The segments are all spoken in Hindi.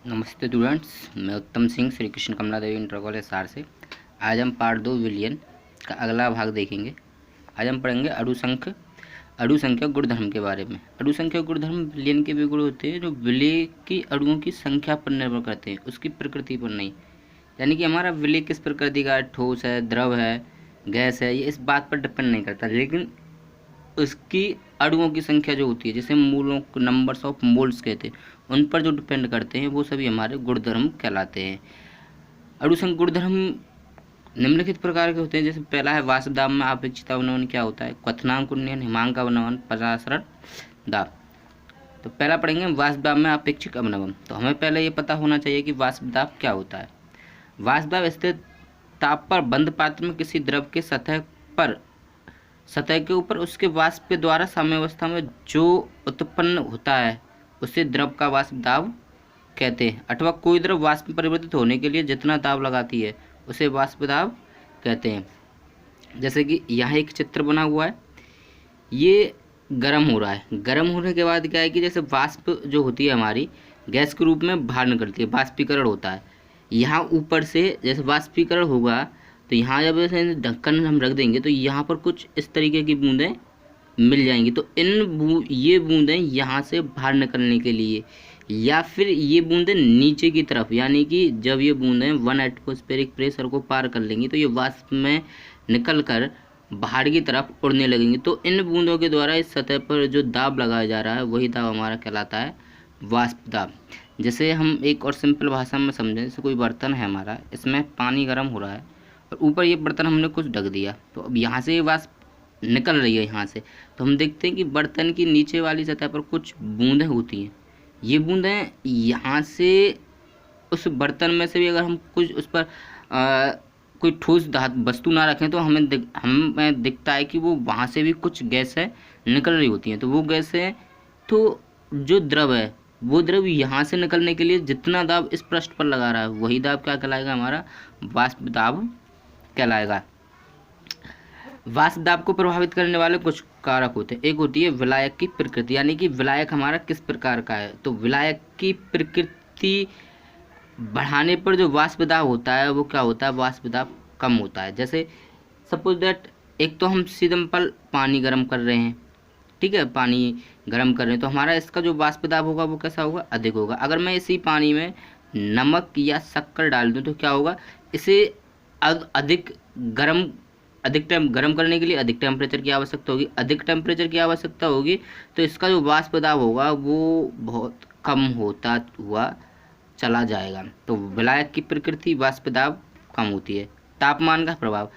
नमस्ते स्टूडेंट्स, मैं उत्तम सिंह श्री कृष्ण कमला देवी इंटर कॉलेज सार से। आज हम पार्ट 2 विलियन का अगला भाग देखेंगे। आज हम पढ़ेंगे अणुसंख्यक गुणधर्म के बारे में। अणुसंख्यक गुणधर्म विलियन के वे गुण होते हैं जो विलय की अणुओं की संख्या पर निर्भर करते हैं, उसकी प्रकृति पर नहीं। यानी कि हमारा विलय किस प्रकृति का है, ठोस है, द्रव है, गैस है, ये इस बात पर डिपेंड नहीं करता, लेकिन उसकी अणुओं की संख्या जो होती है, जैसे मूलों को नंबर्स ऑफ मोल्स कहते हैं, उन पर जो डिपेंड करते हैं वो सभी हमारे गुणधर्म कहलाते हैं। अणुसंख्यक गुणधर्म निम्नलिखित प्रकार के होते हैं। जैसे पहला है वाष्प दाब में अपेक्षित अवनमन। क्या होता है? क्वथनांक उन्नयन, हिमांक अवनमन, परासरण दाब। तो पहला पढ़ेंगे वाष्प दाब में अपेक्षित अवनमन। तो हमें पहले ये पता होना चाहिए कि वाष्प दाब क्या होता है। वाष्प दाब स्थिर ताप पर बंद पात्र में किसी द्रव के सतह के ऊपर उसके वाष्प के द्वारा साम्यावस्था में जो उत्पन्न होता है उसे द्रव का वाष्प दाब कहते हैं। अथवा कोई द्रव वाष्प में परिवर्तित होने के लिए जितना दाब लगाती है उसे वाष्प दाब कहते हैं। जैसे कि यहाँ एक चित्र बना हुआ है, ये गर्म हो रहा है। गर्म होने के बाद क्या है कि जैसे वाष्प जो होती है हमारी गैस के रूप में बाहर निकलती है, वाष्पीकरण होता है। यहाँ ऊपर से जैसे वाष्पीकरण होगा तो यहाँ जब ऐसे ढक्कन हम रख देंगे तो यहाँ पर कुछ इस तरीके की बूंदें मिल जाएंगी। तो ये बूंदें यहाँ से बाहर निकलने के लिए, या फिर ये बूंदें नीचे की तरफ, यानी कि जब ये बूंदें 1 एटमॉस्फेरिक प्रेशर को पार कर लेंगी तो ये वाष्प में निकल कर बाहर की तरफ उड़ने लगेंगी। तो इन बूंदों के द्वारा इस सतह पर जो दाब लगाया जा रहा है वही दाब हमारा कहलाता है वाष्प दाब। जैसे हम एक और सिंपल भाषा में समझें, जैसे कोई बर्तन है हमारा, इसमें पानी गर्म हो रहा है और ऊपर ये बर्तन हमने कुछ ढक दिया, तो अब यहाँ से ये वाष्प निकल रही है यहाँ से। तो हम देखते हैं कि बर्तन की नीचे वाली सतह पर कुछ बूंदें होती हैं। ये बूंदें यहाँ से उस बर्तन में से भी अगर हम कुछ उस पर कोई ठोस धातु वस्तु ना रखें तो हमें दिखता है कि वो वहाँ से भी कुछ गैसें निकल रही होती हैं। तो वो गैसें, तो जो द्रव है वो द्रव यहाँ से निकलने के लिए जितना दाब इस पृष्ठ पर लगा रहा है वही दाब क्या कहलाएगा? हमारा वाष्प दाब कहलाएगा। वाष्प दाब को प्रभावित करने वाले कुछ कारक होते हैं। एक होती है विलायक की प्रकृति, यानी कि विलायक हमारा किस प्रकार का है। तो विलायक की प्रकृति बढ़ाने पर जो वाष्प दाब होता है वो क्या होता है? वाष्प दाब कम होता है। जैसे सपोज दैट एक तो हम सिंपल पानी गर्म कर रहे हैं, ठीक है, पानी गर्म कर रहे हैं, तो हमारा इसका जो वाष्प दाब होगा वो कैसा होगा? अधिक होगा। अगर मैं इसी पानी में नमक या शक्कर डाल दूं तो क्या होगा? इसे अधिक टाइम गर्म करने के लिए अधिक टेम्परेचर की आवश्यकता होगी। अधिक टेम्परेचर की आवश्यकता होगी तो इसका जो वाष्प दाब होगा वो बहुत कम होता हुआ चला जाएगा। तो विलायक की प्रकृति वाष्प दाब कम होती है। तापमान का प्रभाव,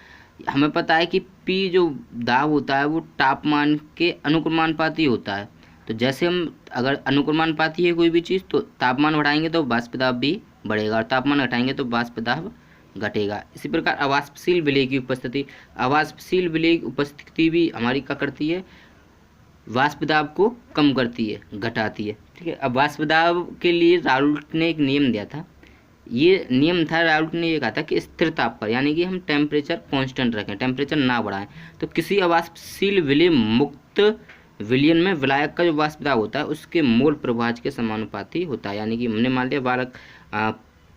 हमें पता है कि P जो दाब होता है वो तापमान के अनुक्रमानुपाती होता है। तो जैसे हम अगर अनुक्रमानुपाती है कोई भी चीज़, तो तापमान बढ़ाएंगे तो वाष्प दाब भी बढ़ेगा और तापमान घटाएंगे तो वाष्प दाब घटेगा। इसी प्रकार अवाष्पशील विलय की उपस्थिति, अवाष्पशील विलय की उपस्थिति भी हमारी क्या करती है? वाष्प दाब को कम करती है, घटाती है, ठीक है। अब वाष्प दाब के लिए राउल्ट ने एक नियम दिया था। ये नियम था, राउल्ट ने ये कहा था कि स्थिर ताप पर, यानी कि हम टेम्परेचर कांस्टेंट रखें, टेम्परेचर ना बढ़ाएं। तो किसी अवाष्पशील विलय मुक्त विलयन में विलायक का जो वाष्प दाब होता है उसके मोल प्रभाज के समानुपाती होता है। यानी कि हमने मान लिया बालक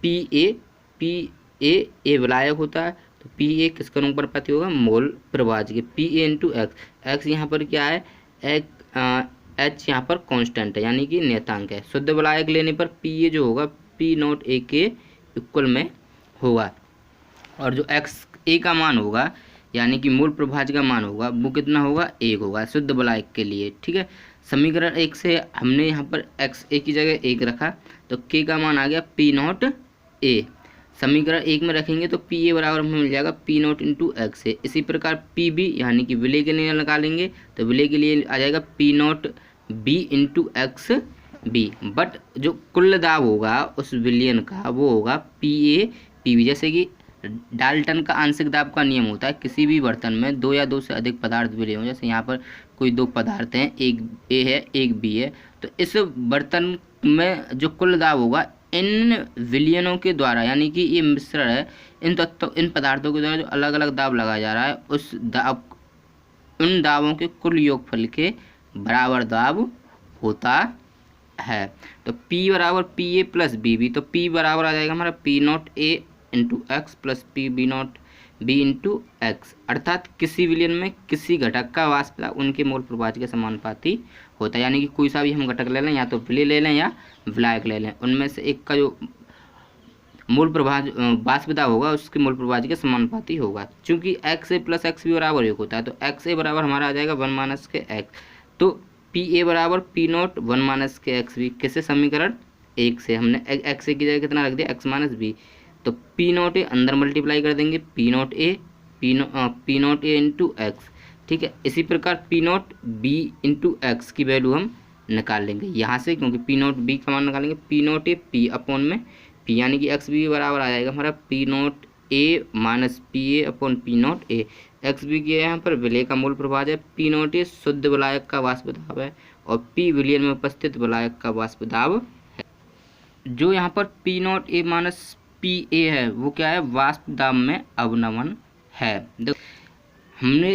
पी ए विलायक होता है, तो पी ए किसका अनुपाती होगा? मोल प्रभाज के। P A into x, x यहाँ पर क्या है? एच यहाँ पर कांस्टेंट है, यानी कि नियतांक है। शुद्ध विलायक लेने पर पी ए जो होगा पी नॉट ए के इक्वल में होगा, और जो एक्स ए का मान होगा यानी कि मूल प्रभाज का मान होगा वो कितना होगा? 1 होगा शुद्ध विलायक के लिए, ठीक है। समीकरण 1 से हमने यहाँ पर एक्स ए की जगह 1 रखा तो के का मान आ गया पी नॉट ए। समीकरण 1 में रखेंगे तो पी ए बराबर हमें मिल जाएगा पी नॉट इंटू एक्स ए। इसी प्रकार पी बी यानी कि विलय के लिए निकालेंगे तो विलय के लिए आ जाएगा P naught B into X B. But जो कुल दाब होगा उस विलयन का वो होगा पी ए पी बी। जैसे कि डाल्टन का आंशिक दाब का नियम होता है, किसी भी बर्तन में 2 या 2 से अधिक पदार्थ विलय हों, जैसे यहाँ पर कोई 2 पदार्थ हैं, एक ए है एक बी है, तो इस बर्तन में जो कुल दाब होगा इन विलयनों के द्वारा, यानी कि ये मिश्रण है, इन पदार्थों के द्वारा जो अलग अलग दाब लगाया जा रहा है उन दाबों के कुल योगफल के बराबर दाब होता है। तो P बराबर P A plus B B, तो P बराबर आ जाएगा हमारा P naught A into X plus P B naught B into X, अर्थात किसी विलयन में किसी घटक का वाष्प दाब उनके मोल प्रभाज्य के समानुपाती होता है। यानी कि कोई सा भी हम घटक ले लें, या तो विलय ले लें या विलायक ले लें, उनमें से एक का जो मूल प्रभाज वाष्प दाब होगा उसके मूल प्रभाज्य के समानुपाती होगा। चूंकि एक्स ए प्लस एक्स बी बराबर एक होता है, तो एक्स ए बराबर हमारा आ जाएगा 1 माइनस के एक्स, तो पी ए बराबर पी नॉट 1 माइनस के एक्स बी, किससे समीकरण 1 से। हमने एक्स ए की जगह कितना रख दिया, एक्स माइनस बी, तो पी नॉट ए अंदर मल्टीप्लाई कर देंगे, P naught A into x, ठीक है। इसी प्रकार P naught B into x की वैल्यू हम निकाल लेंगे यहाँ से, क्योंकि पी नॉट बी का मान निकालेंगे, P naught A P upon में पी, यानी कि एक्स बी बराबर आ जाएगा हमारा P naught A minus P A upon P naught A. X B की यहाँ पर विलय का मूल प्रभाज है, पी नॉट ए शुद्ध विलायक का वाष्प दाब है, और पी विलयन में उपस्थित विलायक का वाष्प दाब है। जो यहाँ पर P naught A minus P ए है वो क्या है, वाष्प दाब में अवनमन है। देखो हमने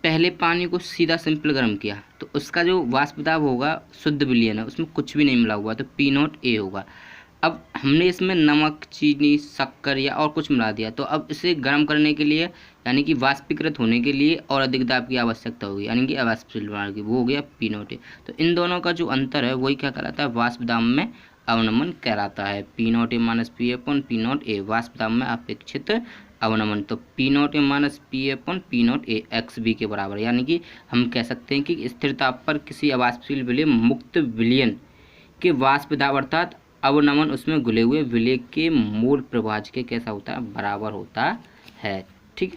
पहले पानी को सीधा सिंपल गर्म किया, तो उसका जो वाष्प दाब होगा शुद्ध विलयन है, उसमें कुछ भी नहीं मिला हुआ, तो पी नॉट ए होगा। अब हमने इसमें नमक, चीनी, शक्कर या और कुछ मिला दिया, तो अब इसे गर्म करने के लिए यानी कि वाष्पीकृत होने के लिए और अधिक दाब की आवश्यकता होगी, यानी कि अवाष्पशील बनाने की, वो हो गया पी नॉट ए। तो इन दोनों का जो अंतर है वही क्या कहलाता है, वाष्प दाब में अवनमन कहलाता है। P naught A minus P upon P naught A, वाष्प दाब में अपेक्षित अवनमन। तो P naught A minus P upon P naught A X B के बराबर, यानी कि हम कह सकते हैं कि स्थिर ताप पर किसी अवाष्पशील विलय मुक्त विलयन के वाष्प दाब अर्थात अवनमन उसमें घुले हुए विलय के मूल प्रभाज्य के कैसा होता है, बराबर होता है, ठीक।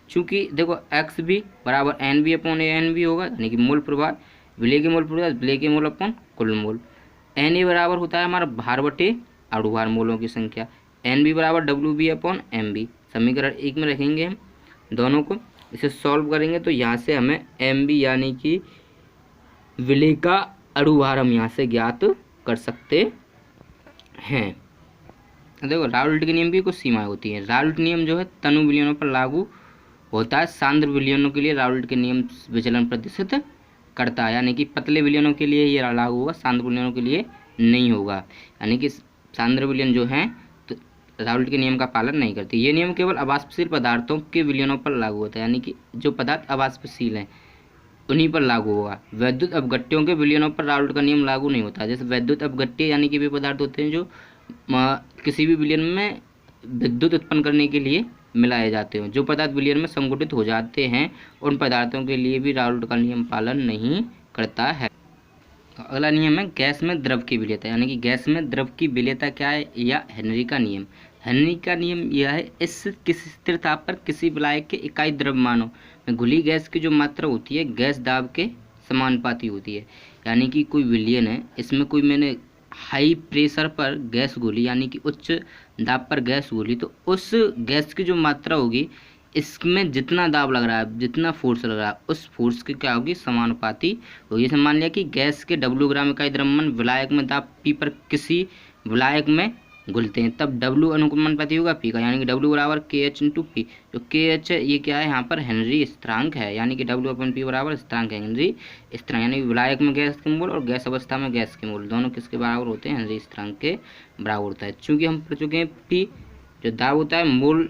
चूंकि देखो एक्स बी बराबर N B upon A N B होगा, यानी कि मूल प्रभाज विलय के मूल प्रभाज विलय के मूल अपॉन कुल मूल। एन ए बराबर होता है हमारा भार बटे अणुभार मूलों की संख्या, एन बी बराबर W B upon M B. समीकरण 1 में रखेंगे हम दोनों को, इसे सॉल्व करेंगे तो यहाँ से हमें एम बी यानी कि विलय का अणुभार हम यहाँ से ज्ञात कर सकते हैं। देखो राउल्ट के नियम की कुछ सीमाएं होती हैं। राउल्ट नियम जो है तनु विलयनों पर लागू होता है, सांद्र विलयनों के लिए राउल्ट के नियम विचलन प्रतिशत करता है, यानी कि पतले विलयनों के लिए ये लागू होगा, सांद्र विलयनों के लिए नहीं होगा। यानी कि सांद्र विलयन जो है तो राउल्ट के नियम का पालन नहीं करते। ये नियम केवल अवाष्पशील पदार्थों के विलयनों पर लागू होता है, यानी कि जो पदार्थ अवाष्पशील हैं उन्हीं पर लागू होगा। वैद्युत अपघट्यों के विलयनों पर राउल्ट का नियम लागू नहीं होता। जैसे वैद्युत अपघट्य यानी कि वे पदार्थ होते हैं जो किसी भी विलयन में विद्युत उत्पन्न करने के लिए मिलाए जाते हैं। जो पदार्थ विलयन में संगुटित हो जाते हैं उन पदार्थों के लिए भी राउल्ट का नियम पालन नहीं करता है। अगला नियम है गैस में द्रव की विलेयता, यानी कि गैस में द्रव की विलेयता क्या है, या हेनरी का नियम। हेनरी का नियम यह है, इस किसी स्थिर ताप पर किसी विलायक के इकाई द्रव्यमानों में घुली गैस की जो मात्रा होती है गैस दाब के समानुपाती होती है। यानी कि कोई विलयन है, इसमें कोई मैंने हाई प्रेशर पर गैस घोली, यानी कि उच्च दाब पर गैस घोली, तो उस गैस की जो मात्रा होगी इसमें जितना दाब लग रहा है, जितना फोर्स लग रहा है, उस फोर्स की क्या होगी, समानुपाती होगी। जैसे मान लिया कि गैस के डब्ल्यू ग्राम इकाई द्रव्यमान विलायक में दाब पी पर किसी विलायक में घुलते हैं, तब डब्ल्यू अनुपाती होगा पी का, यानी कि डब्ल्यू बराबर के एच इंटू पी। जो के एच है ये क्या है, यहाँ पर हेनरी स्थिरांक है, यानी कि डब्ल्यू अपन पी बराबर स्थिरांक है, हेनरी स्थिरांक, यानी कि विलायक में गैस के मोल और गैस अवस्था में गैस के मोल दोनों किसके बराबर होते हैं, हेनरी स्थिरांक के बराबर होता है। चूंकि हम पढ़ चुके हैं पी जो दाब होता है मूल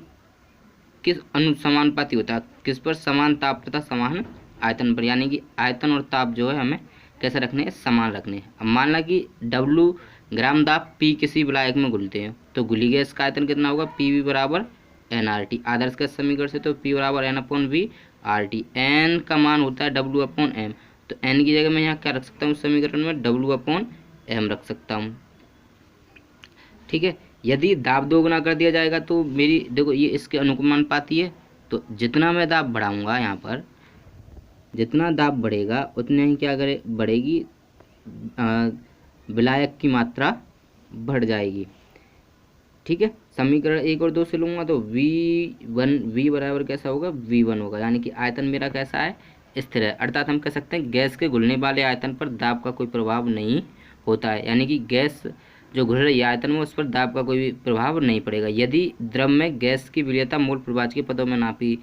किस अनुसमानुपाती होता है, किस पर, समान ताप तथा समान आयतन पर, यानी कि आयतन और ताप जो है हमें कैसे रखने हैं, समान रखने हैं। अब मान ला कि डब्ल्यू ग्राम दाब पी किसी विलायक में घुलते हैं, तो घुली गैस का आयतन कितना होगा, पी वी बराबर एन आर टी। आदर्श गैस समीकरण से तो पी बराबर N upon V R T. N का मान होता है डब्ल्यू अपॉन एम, तो एन की जगह मैं यहाँ क्या रख सकता हूँ समीकरण में, डब्ल्यू अपॉन एम रख सकता हूँ, ठीक है। यदि दाब दोगुना कर दिया जाएगा तो मेरी देखो ये इसके अनुपाती है, तो जितना मैं दाब बढ़ाऊंगा यहाँ पर, जितना दाब बढ़ेगा उतने ही क्या करे, बढ़ेगी विलायक की मात्रा बढ़ जाएगी, ठीक है। समीकरण 1 और 2 से लूँगा तो वी बराबर कैसा होगा, V1 होगा, यानी कि आयतन मेरा कैसा है, स्थिर है। अर्थात हम कह सकते हैं गैस के घुलने वाले आयतन पर दाब का कोई प्रभाव नहीं होता है, यानी कि गैस जो घुल रही है आयतन में उस पर दाब का कोई भी प्रभाव नहीं पड़ेगा। यदि द्रव में गैस की विलेयता मूल प्रभाज के पदों में नापी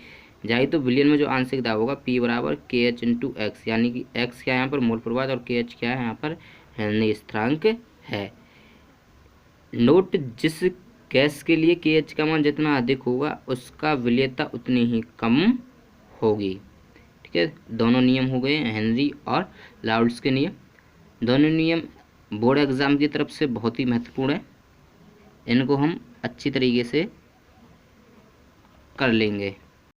जाए तो विलयन में जो आंशिक दाब होगा P बराबर के एच इंटू एक्स, यानी कि एक्स क्या है यहाँ पर मूल प्रभाज और के एच क्या है यहाँ पर हेनरी स्थिरांक है। नोट, जिस गैस के लिए KH का मान जितना अधिक होगा उसका विलेयता उतनी ही कम होगी। ठीक है, दोनों नियम हो गए, हेनरी और लाउड्स के नियम। दोनों नियम बोर्ड एग्जाम की तरफ से बहुत ही महत्वपूर्ण है, इनको हम अच्छी तरीके से कर लेंगे।